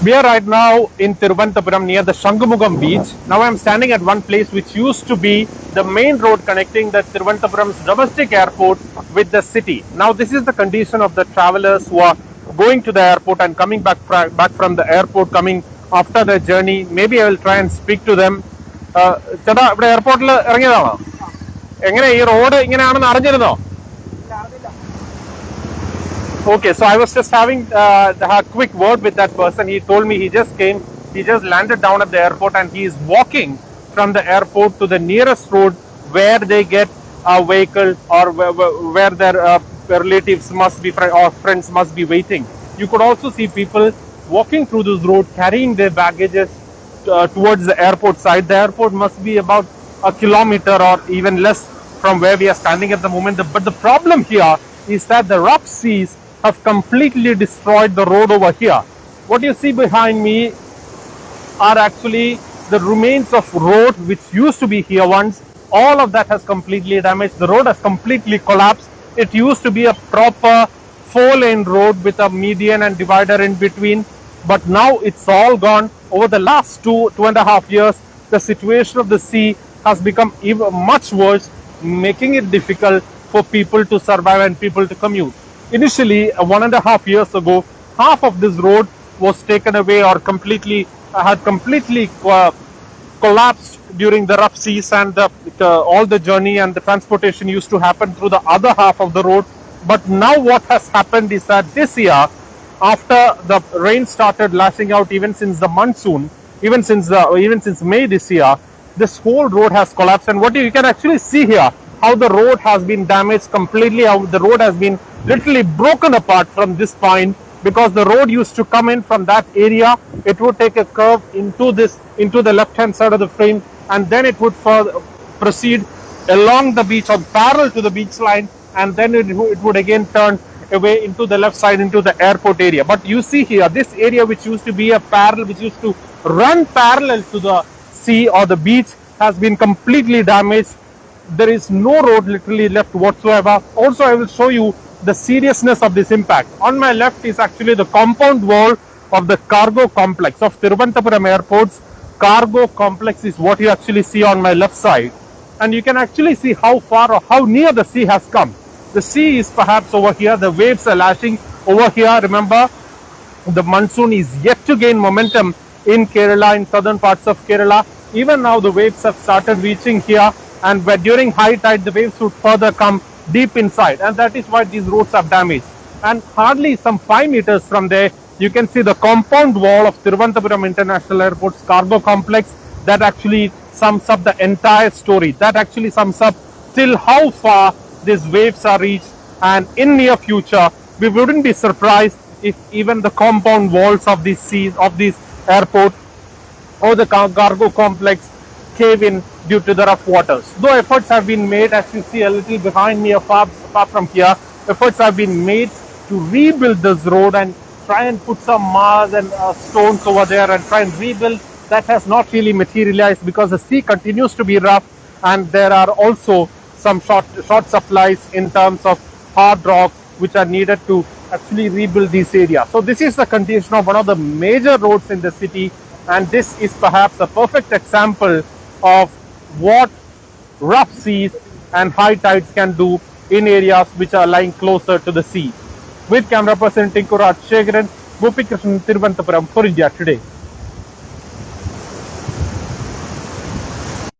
We are right now in Thiruvananthapuram near the Shangamugam beach. Now I am standing at one place which used to be the main road connecting the Thiruvananthapuram's domestic airport with the city. Now this is the condition of the travelers who are going to the airport and coming back from the airport, coming after their journey. Maybe I will try and speak to them. ചേട്ടാ ഇവിടെ എയർപോർട്ടിൽ ഇറങ്ങിയതാണോ? എങ്ങനെ ഈ road ഇങ്ങനെയാണെന്ന് അറിഞ്ഞിരുന്നോ? Okay, so I was just having a quick word with that person. He told me he just landed down at the airport and he is walking from the airport to the nearest road where they get a vehicle or where their relatives must be or friends must be waiting. You could also see people walking through this road carrying their baggages towards the airport side. The airport must be about a kilometer or even less from where we are standing at the moment. But the problem here is that the rough seas have completely destroyed the road over here. What you see behind me are actually the remains of road which used to be here once. All of that has completely damaged. The road has completely collapsed. It used to be a proper 4-lane road with a median and divider in between, but now it's all gone. Over the last 2.5 years, the situation of the sea has become even much worse, making it difficult for people to survive and people to commute. Initially, 1.5 years ago, half of this road was taken away or had completely collapsed during the rough seas, and all the journey and the transportation used to happen through the other half of the road. But now what has happened is that this year, after the rain started lashing out, even since the monsoon, even since May this year, this whole road has collapsed. And what you can actually see here, how the road has been damaged completely, how the road has been literally broken apart from this point, because the road used to come in from that area. It would take a curve into the left hand side of the frame, and then it would proceed along the beach or parallel to the beach line, and then it would again turn away into the left side into the airport area. But you see here, this area which used to be which used to run parallel to the sea or the beach, has been completely damaged. There is no road literally left whatsoever. Also, I will show you the seriousness of this impact. On my left is actually the compound wall of the cargo complex of Thiruvananthapuram Airport's cargo complex is what you actually see on my left side. And you can actually see how far or how near the sea has come. The sea is perhaps over here. The waves are lashing over here. Remember, the monsoon is yet to gain momentum in Kerala, in southern parts of Kerala. Even now the waves have started reaching here, and during high tide the waves would further come deep inside, and that is why these roads are damaged. And hardly some 5 meters from there, you can see the compound wall of Thiruvananthapuram International Airport's cargo complex. That actually sums up the entire story. That actually sums up till how far these waves are reached, and in near future we wouldn't be surprised if even the compound walls of these seas, of this airport or the cargo complex cave in due to the rough waters. Though efforts have been made, as you see a little behind me, far from here, efforts have been made to rebuild this road and try and put some Mars and stones over there and try and rebuild. That has not really materialized because the sea continues to be rough, and there are also some short supplies in terms of hard rock which are needed to actually rebuild these areas. So this is the condition of one of the major roads in the city, and this is perhaps a perfect example of what rough seas and high tides can do in areas which are lying closer to the sea. With camera person Tinku Rajshekharan, Gopi Krishnan, Thiruvananthapuram for India Today.